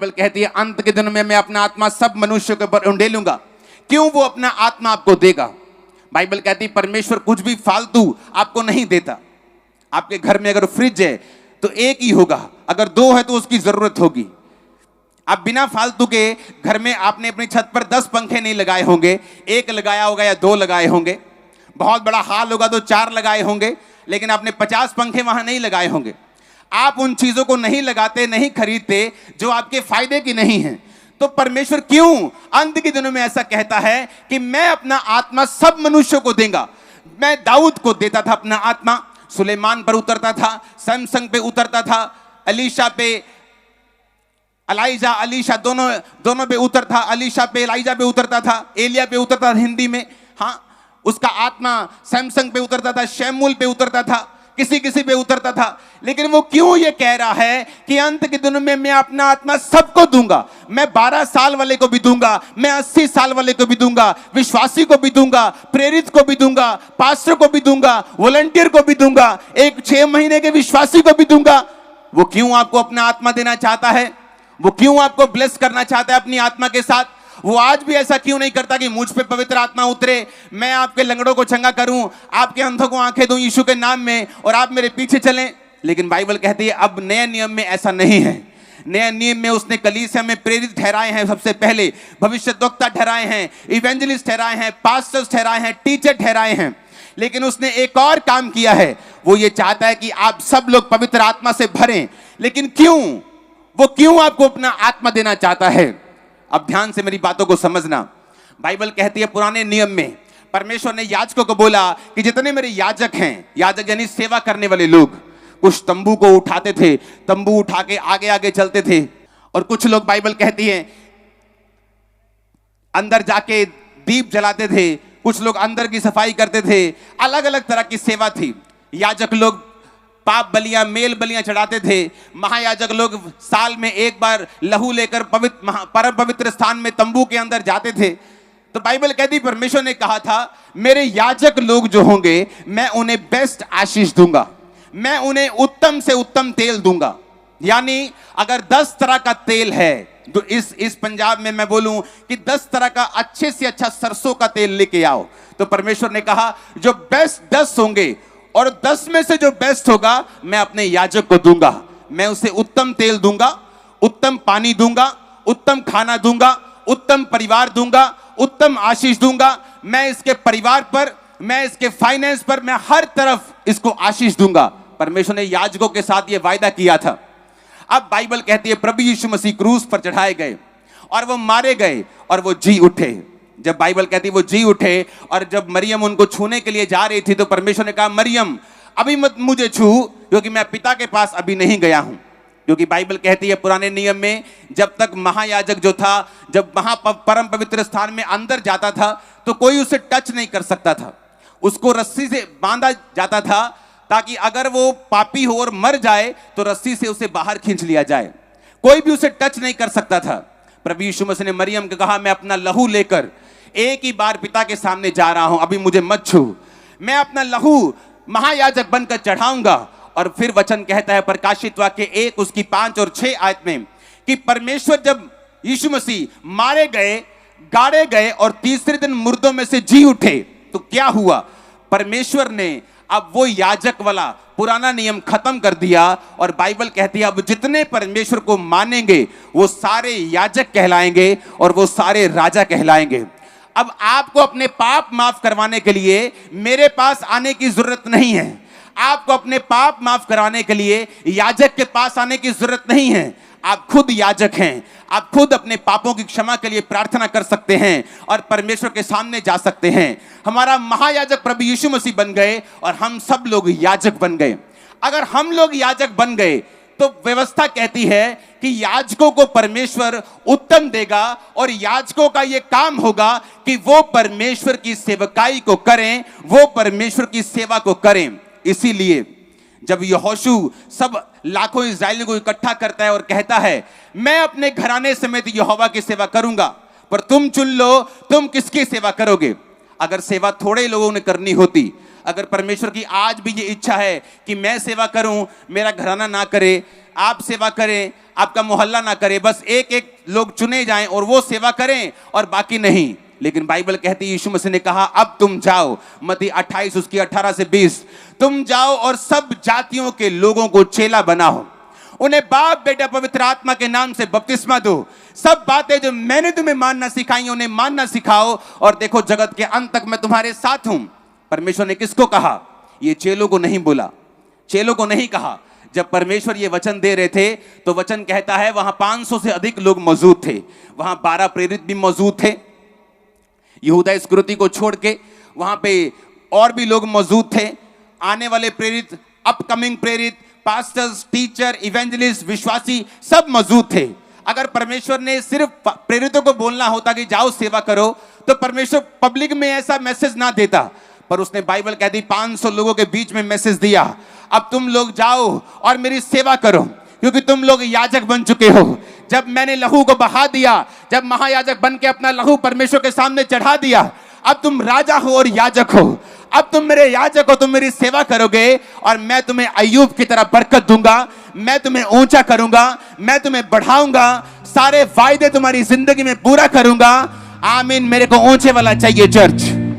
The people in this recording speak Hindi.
बाइबल कहती है अंत के दिनों में मैं अपना आत्मा सब मनुष्यों के ऊपर उंडेलूंगा। क्यों वो अपना आत्मा आपको देगा? बाइबल कहती है परमेश्वर कुछ भी फालतू आपको नहीं देता। आपके घर में अगर फ्रिज है तो एक ही होगा, अगर दो है तो उसकी जरूरत होगी। आप बिना फालतू के घर में आपने अपनी छत पर 10 पंखे नहीं लगाए होंगे, एक लगाया होगा या 2 लगाए होंगे। बहुत बड़ा हाल होगा तो 4 लगाए होंगे, लेकिन आपने 50 पंखे वहां नहीं लगाए होंगे। आप उन चीजों को नहीं लगाते, नहीं खरीदते जो आपके फायदे की नहीं है। तो परमेश्वर क्यों अंत के दिनों में ऐसा कहता है कि मैं अपना आत्मा सब मनुष्यों को देगा। मैं दाऊद को देता था अपना आत्मा, सुलेमान पर उतरता था, सैमसन पे उतरता था, अलीशा पे अलीशा दोनों पे उतर था, अलीशा पे एलाइजा पे उतरता था, एलिया पे उतरता था हिंदी में। हाँ, उसका आत्मा सैमसन पे उतरता था, शमूएल पे उतरता था, किसी पे उतरता था। लेकिन वो क्यों ये कह रहा है कि अंत के दिनों में मैं अपना आत्मा सबको दूंगा। मैं 12 साल वाले को भी दूंगा, मैं 80 साल वाले को भी दूंगा, विश्वासी को भी दूंगा, प्रेरित को भी दूंगा, पास्टर को भी दूंगा, वॉलंटियर को भी दूंगा, एक 6 महीने के विश्वासी को भी दूंगा। वो क्यों आपको अपना आत्मा देना चाहता है? वो क्यों आपको ब्लेस करना चाहता है अपनी आत्मा के साथ? वो आज भी ऐसा क्यों नहीं करता कि मुझ पे पवित्र आत्मा उतरे, मैं आपके लंगड़ों को चंगा करूं, आपके अंधों को आंखें दूं यीशु के नाम में और आप मेरे पीछे चलें? लेकिन बाइबल कहती है अब नए नियम में ऐसा नहीं है। नए नियम में उसने कलीसिया में प्रेरित ठहराए हैं, सबसे पहले भविष्यद्वक्ता ठहराए हैं, इवेंजलिस्ट ठहराए हैं, पास्टर्स ठहराए हैं, टीचर ठहराए हैं। लेकिन उसने एक और काम किया है, वो ये चाहता है कि आप सब लोग पवित्र आत्मा से भरें। लेकिन क्यों? वो क्यों आपको अपना आत्मा देना चाहता है? अब ध्यान से मेरी बातों को समझना। बाइबल कहती है पुराने नियम में परमेश्वर ने याजकों को बोला कि जितने मेरे याजक हैं, याजक यानी सेवा करने वाले लोग, कुछ तंबू को उठाते थे, तंबू उठा के आगे आगे चलते थे, और कुछ लोग बाइबल कहती है अंदर जाके दीप जलाते थे, कुछ लोग अंदर की सफाई करते थे। अलग अलग तरह की सेवा थी। याजक लोग पाप बलियां, मेल बलियां चढ़ाते थे। महायाजक लोग साल में एक बार लहू लेकर परम पवित्र स्थान में तंबू के अंदर जाते थे। तो बाइबल कहती परमेश्वर ने कहा था मेरे याजक लोग जो होंगे मैं उन्हें बेस्ट आशीष दूंगा, मैं उन्हें उत्तम से उत्तम तेल दूंगा। यानी अगर 10 तरह का तेल है तो इस पंजाब में मैं बोलूं कि 10 तरह का अच्छे से अच्छा सरसों का तेल लेके आओ। तो परमेश्वर ने कहा जो बेस्ट 10 होंगे और 10 में से जो बेस्ट होगा मैं अपने याजक को दूंगा। मैं उसे उत्तम तेल दूंगा, उत्तम पानी दूंगा, उत्तम खाना दूंगा, उत्तम परिवार दूंगा, उत्तम आशीष दूंगा। मैं इसके परिवार पर, मैं इसके फाइनेंस पर, मैं हर तरफ इसको आशीष दूंगा। परमेश्वर ने याजकों के साथ यह वायदा किया था। अब बाइबल कहती है प्रभु यीशु मसीह क्रूस पर चढ़ाए गए और वो मारे गए और वो जी उठे। जब बाइबल कहती है वो जी उठे और जब मरियम उनको छूने के लिए जा रही थी तो परमेश्वर ने कहा मरियम अभी मत मुझे छू, क्योंकि मैं पिता के पास अभी नहीं गया हूं। क्योंकि बाइबल कहती है पुराने नियम में जब तक महायाजक जो था, जब परम पवित्र स्थान में अंदर जाता था तो कोई उसे टच नहीं कर सकता था। उसको रस्सी से बांधा जाता था ताकि अगर वो पापी हो और मर जाए तो रस्सी से उसे बाहर खींच लिया जाए। कोई भी उसे टच नहीं कर सकता था। प्रभु यीशु मसीह ने मरियम को कहा मैं अपना लहू लेकर एक ही बार पिता के सामने जा रहा हूं, अभी मुझे मत छू। मैं अपना लहू महायाजक बनकर चढ़ाऊंगा। और फिर वचन कहता है प्रकाशित वाक्य 1 उसकी 5 और 6 आयत में कि परमेश्वर जब यीशु मसीह मारे गए, गाड़े गए और तीसरे दिन मुर्दों में से जी उठे तो क्या हुआ? परमेश्वर ने अब वो याजक वाला पुराना नियम खत्म कर दिया और बाइबल कहती है अब जितने परमेश्वर को मानेंगे वो सारे याजक कहलाएंगे और वो सारे राजा कहलाएंगे। अब आपको अपने पाप माफ करवाने के लिए मेरे पास आने की जरूरत नहीं है। आपको अपने पाप माफ कराने के लिए याजक के पास आने की जरूरत नहीं है। आप खुद याजक हैं। आप खुद अपने पापों की क्षमा के लिए प्रार्थना कर सकते हैं और परमेश्वर के सामने जा सकते हैं। हमारा महायाजक प्रभु यीशु मसीह बन गए और हम सब लोग याजक बन गए। अगर हम लोग याजक बन गए तो व्यवस्था कहती है कि याजकों को परमेश्वर उत्तम देगा और याजकों का यह काम होगा कि वो परमेश्वर की सेवकाई को करें, वो परमेश्वर की सेवा को करें। इसीलिए जब यहोशू सब लाखों इस्राएलियों को इकट्ठा करता है और कहता है मैं अपने घराने समेत यहोवा की सेवा करूंगा, पर तुम चुन लो तुम किसकी सेवा करोगे। अगर सेवा थोड़े लोगों ने करनी होती, अगर परमेश्वर की आज भी ये इच्छा है कि मैं सेवा करूं, मेरा घराना ना करे, आप सेवा करें, आपका मोहल्ला ना करे, बस एक एक लोग चुने जाएं और वो सेवा करें और बाकी नहीं। लेकिन बाइबल कहती है, यीशु मसीह ने कहा अब तुम जाओ, मत्ती 28 उसकी 18 से 20, तुम जाओ और सब जातियों के लोगों को चेला बनाओ, उन्हें बाप बेटा पवित्र आत्मा के नाम से बपतिस्मा दो, सब बातें जो मैंने तुम्हें मानना सिखाई उन्हें मानना सिखाओ, और देखो जगत के अंत तक मैं तुम्हारे साथ हूं। परमेश्वर ने किसको कहा? ये चेलों को नहीं बोला, चेलों को नहीं कहा। जब परमेश्वर ये वचन दे रहे थे तो वचन कहता है वहां 500 से अधिक लोग मौजूद थे, वहां 12 प्रेरित भी मौजूद थे, यहूदा इस्करियोती को छोड़ के वहां पे और भी लोग मौजूद थे। आने वाले प्रेरित, अपकमिंग प्रेरित, पास्टर्स, टीचर, इवेंजलिस्ट, विश्वासी सब मौजूद थे। अगर परमेश्वर ने सिर्फ प्रेरितों को बोलना होता कि जाओ सेवा करो, तो परमेश्वर पब्लिक में ऐसा मैसेज ना देता, पर उसने बाइबल कहती 500 लोगों के बीच में मैसेज दिया, अब तुम लोग जाओ और मेरी सेवा करो, क्योंकि तुम लोग याजक बन चुके हो। जब मैंने लहू को बहा दिया, जब महायाजक बन के अपना लहू परमेश्वर के सामने चढ़ा दिया, अब तुम राजा हो और याजक हो, अब तुम मेरे याजक हो, तुम मेरी सेवा करोगे और मैं तुम्हें अय्यूब की तरह बरकत दूंगा, मैं तुम्हें ऊंचा करूंगा, मैं तुम्हें बढ़ाऊंगा, सारे वायदे तुम्हारी जिंदगी में पूरा करूंगा। आमीन। मेरे को ऊंचे वाला चाहिए चर्च।